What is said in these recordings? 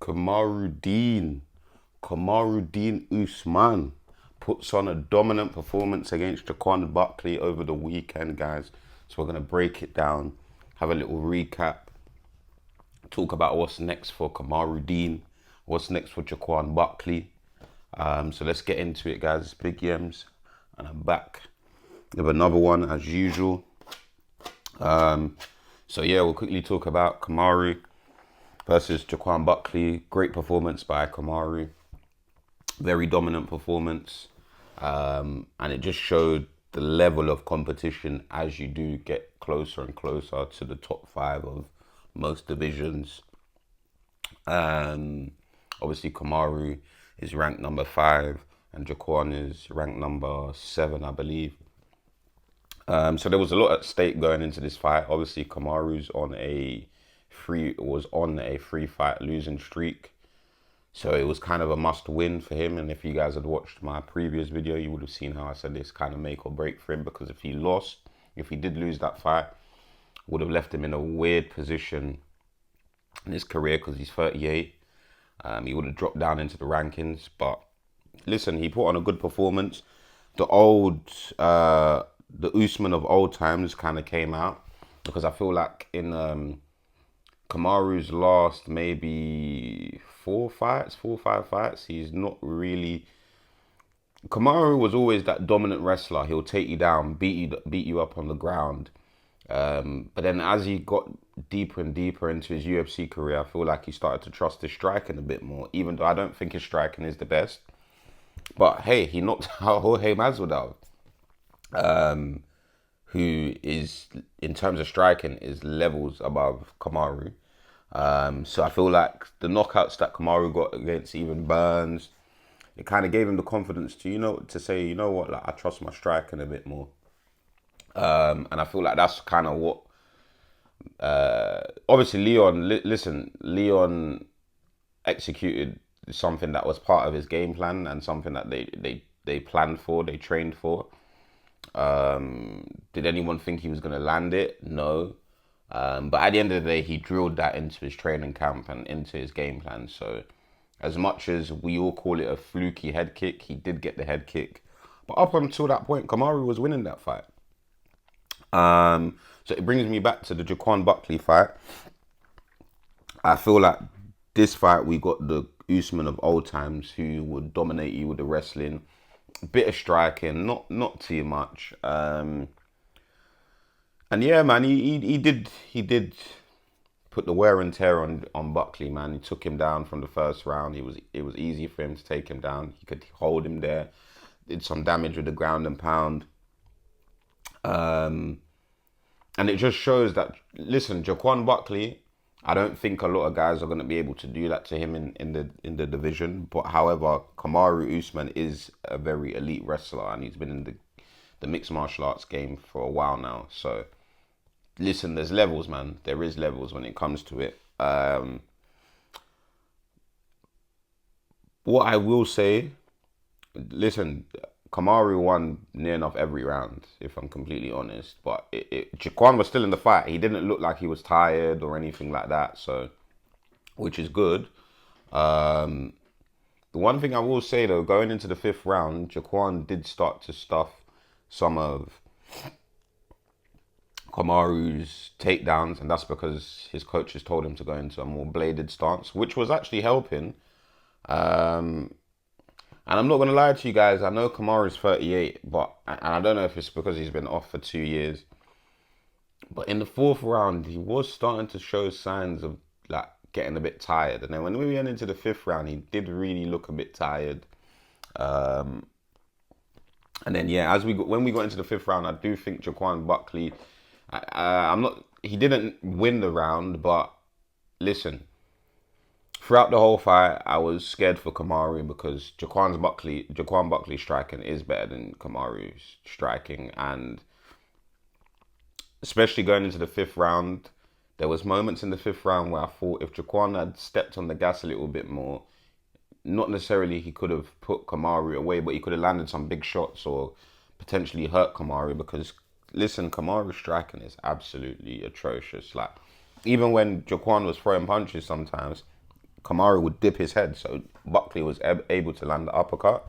Kamaru Usman puts on a dominant performance against Joaquin Buckley over the weekend, guys. So we're gonna break it down, have a little recap, talk about what's next for Kamaru, what's next for Joaquin Buckley. So let's get into it, guys. It's Big Yems, and I'm back with another one as usual. So yeah, we'll quickly talk about Kamaru versus Joaquin Buckley. Great performance by Kamaru. Very dominant performance. And it just showed the level of competition as you do get closer and closer to the top five of most divisions. Obviously, Kamaru is ranked number 5 and Joaquin is ranked number 7, I believe. So there was a lot at stake going into this fight. Obviously, Kamaru's was on a free fight losing streak. So it was kind of a must win for him. And if you guys had watched my previous video, you would have seen how I said this kind of make or break for him, because if he did lose that fight, would have left him in a weird position in his career, because he's 38. He would have dropped down into the rankings. But listen, he put on a good performance. The Usman of old times kind of came out, because I feel like in Kamaru's last maybe 4 or 5 fights, he's not really. Kamaru was always that dominant wrestler. He'll take you down, beat you up on the ground. But then as he got deeper and deeper into his UFC career, I feel like he started to trust his striking a bit more, even though I don't think his striking is the best. But hey, he knocked out Jorge Masvidal, who is, in terms of striking, is levels above Kamaru. So I feel like the knockouts that Kamaru got against even Burns, it kind of gave him the confidence to say, you know what, like, I trust my striking a bit more. And I feel like that's kind of what, obviously Leon executed something that was part of his game plan, and something that they planned for, they trained for. Did anyone think he was going to land it? No. But at the end of the day, he drilled that into his training camp and into his game plan. So as much as we all call it a fluky head kick, he did get the head kick. But up until that point, Kamaru was winning that fight. So it brings me back to the Joaquin Buckley fight. I feel like this fight, we got the Usman of old times, who would dominate you with the wrestling, bit of striking, not too much. And yeah, man, he did put the wear and tear on Buckley, man. He took him down from the first round. It was easy for him to take him down. He could hold him there, did some damage with the ground and pound. And it just shows that, listen, Joaquin Buckley, I don't think a lot of guys are going to be able to do that to him in the division. But however, Kamaru Usman is a very elite wrestler, and he's been in the mixed martial arts game for a while now. So listen, there's levels, man. There is levels when it comes to it. What I will say, listen, Kamaru won near enough every round, if I'm completely honest. But Joaquin was still in the fight. He didn't look like he was tired or anything like that, so, which is good. The one thing I will say, though, going into the 5th round, Joaquin did start to stuff some of Kamaru's takedowns, and that's because his coaches told him to go into a more bladed stance, which was actually helping. And I'm not going to lie to you guys, I know Kamaru's 38, and I don't know if it's because he's been off for 2 years, but in the 4th round, he was starting to show signs of like getting a bit tired. And then when we went into the 5th round, he did really look a bit tired. And then, yeah, when we got into the 5th round, I do think Joaquin Buckley, he didn't win the round, but listen, throughout the whole fight, I was scared for Kamaru, because Joaquin Buckley's striking is better than Kamaru's striking. And especially going into the 5th round, there was moments in the 5th round where I thought if Joaquin had stepped on the gas a little bit more, not necessarily he could have put Kamaru away, but he could have landed some big shots or potentially hurt Kamaru, because listen, Kamaru's striking is absolutely atrocious. Like, even when Joaquin was throwing punches sometimes, Kamaru would dip his head. So Buckley was able to land the uppercut.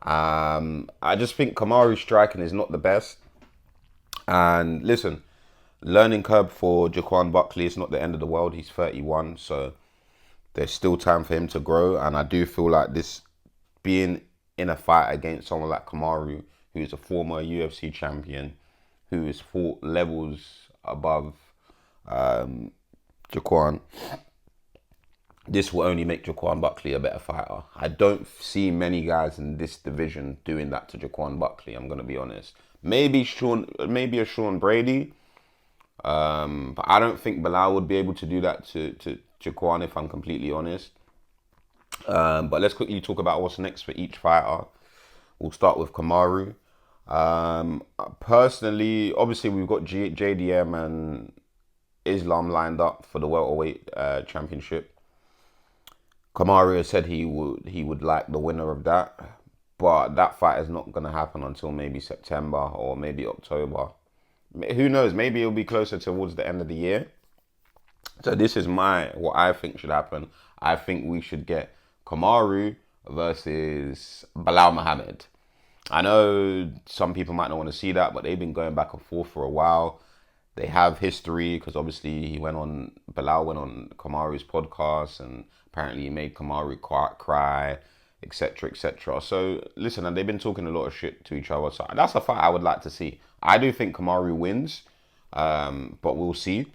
I just think Kamaru's striking is not the best. And listen, learning curve for Joaquin Buckley is not the end of the world. He's 31, so there's still time for him to grow. And I do feel like this being in a fight against someone like Kamaru, who is a former UFC champion, who is 4 levels above Joaquin, this will only make Joaquin Buckley a better fighter. I don't see many guys in this division doing that to Joaquin Buckley. I'm gonna be honest. Maybe a Sean Brady, but I don't think Bilal would be able to do that to Joaquin, if I'm completely honest. But let's quickly talk about what's next for each fighter. We'll start with Kamaru. Personally, obviously we've got JDM and Islam lined up for the welterweight championship. Kamaru has said he would like the winner of that, but that fight is not going to happen until maybe September or maybe October. Who knows? Maybe it'll be closer towards the end of the year. So this is what I think should happen. I think we should get Kamaru versus Bilal Muhammad. I know some people might not want to see that, but they've been going back and forth for a while. They have history because obviously Bilal went on Kamaru's podcast and apparently he made Kamaru cry, etc., etc. So listen, and they've been talking a lot of shit to each other. So that's a fight I would like to see. I do think Kamaru wins, but we'll see.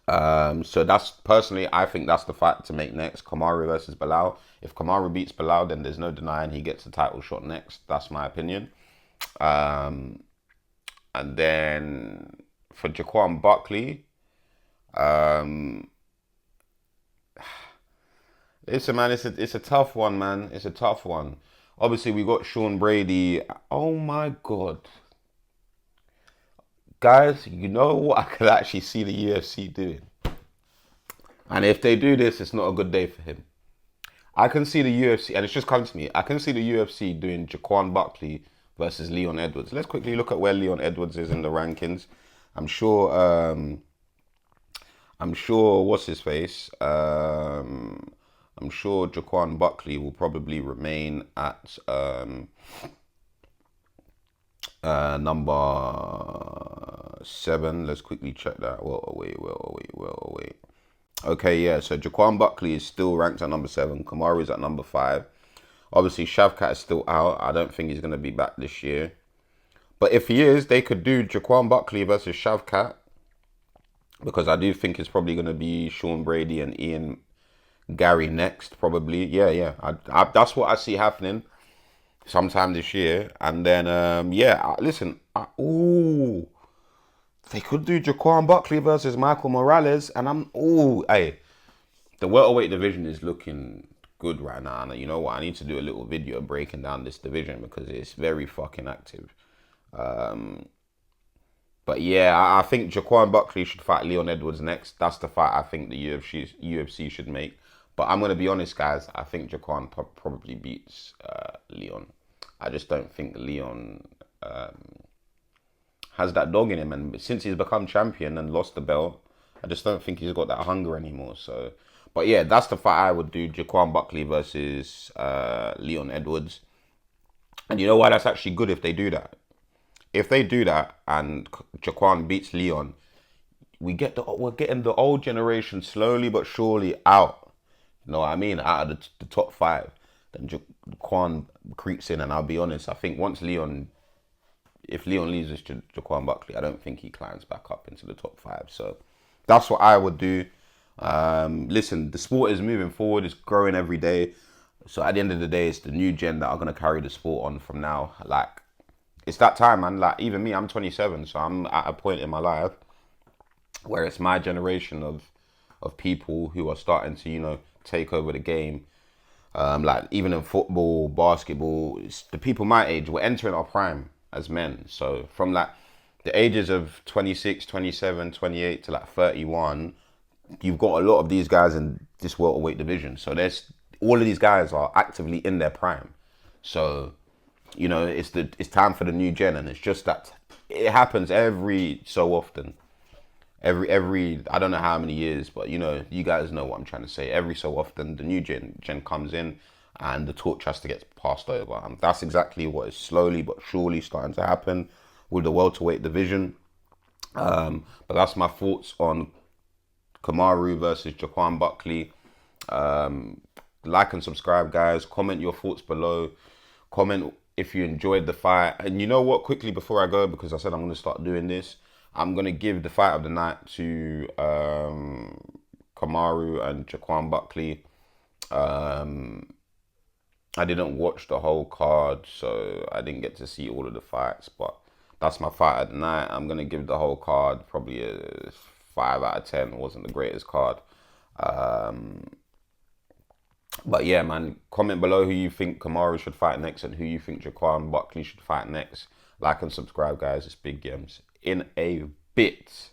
So that's personally, I think that's the fight to make next. Kamaru versus Bilal. If Kamaru beats Bilal, then there's no denying he gets a title shot next. That's my opinion. And then for Joaquin Buckley, it's a tough one, man. It's a tough one. Obviously, we got Sean Brady. Oh my God. Guys, you know what I could actually see the UFC doing? And if they do this, it's not a good day for him. I can see the UFC, and it's just come to me, I can see the UFC doing Joaquin Buckley versus Leon Edwards. Let's quickly look at where Leon Edwards is in the rankings. I'm sure, what's his face? I'm sure Joaquin Buckley will probably remain at number 7. Let's quickly check that. Wait. Okay, yeah. So Joaquin Buckley is still ranked at number 7. Kamaru is at number 5. Obviously, Shavkat is still out. I don't think he's going to be back this year. But if he is, they could do Joaquin Buckley versus Shavkat, because I do think it's probably going to be Sean Brady and Ian Gary next, probably. Yeah. That's what I see happening sometime this year. And then, listen. They could do Joaquin Buckley versus Michael Morales. And the welterweight division is looking good right now. And you know what? I need to do a little video breaking down this division because it's very fucking active. But yeah, I think Joaquin Buckley should fight Leon Edwards next. That's the fight I think the UFC should make. But I'm going to be honest, guys. I think Joaquin probably beats Leon. I just don't think Leon has that dog in him. And since he's become champion and lost the belt, I just don't think he's got that hunger anymore. So, but yeah, that's the fight I would do. Joaquin Buckley versus Leon Edwards. And you know why that's actually good if they do that? If they do that and Joaquin beats Leon, we're getting the old generation slowly but surely out. You know what I mean? Out of the top 5. Then Joaquin creeps in, and I'll be honest, I think if Leon loses to Joaquin Buckley, I don't think he climbs back up into the top 5. So that's what I would do. Listen, the sport is moving forward. It's growing every day. So at the end of the day, it's the new gen that are going to carry the sport on from now. Like, it's that time, man. Like, even me, I'm 27, so I'm at a point in my life where it's my generation of people who are starting to, take over the game. Like, even in football, basketball, it's the people my age, we're entering our prime as men. So from like the ages of 26, 27, 28 to like 31, you've got a lot of these guys in this welterweight division. So all of these guys are actively in their prime. So, it's time for the new gen, and it's just that it happens every so often. Every I don't know how many years, but you guys know what I'm trying to say. Every so often, the new gen comes in, and the torch has to get passed over, and that's exactly what is slowly but surely starting to happen with the welterweight division. But that's my thoughts on Kamaru versus Joaquin Buckley. Like and subscribe, guys. Comment your thoughts below. Comment if you enjoyed the fight. And you know what? Quickly before I go, because I said I'm going to start doing this, I'm going to give the fight of the night to Kamaru and Joaquin Buckley. I didn't watch the whole card, so I didn't get to see all of the fights. But that's my fight of the night. I'm going to give the whole card probably a 5 out of 10. It wasn't the greatest card. But yeah, man, comment below who you think Kamaru should fight next and who you think Joaquin Buckley should fight next. Like and subscribe, guys. It's Big Games. In a bit.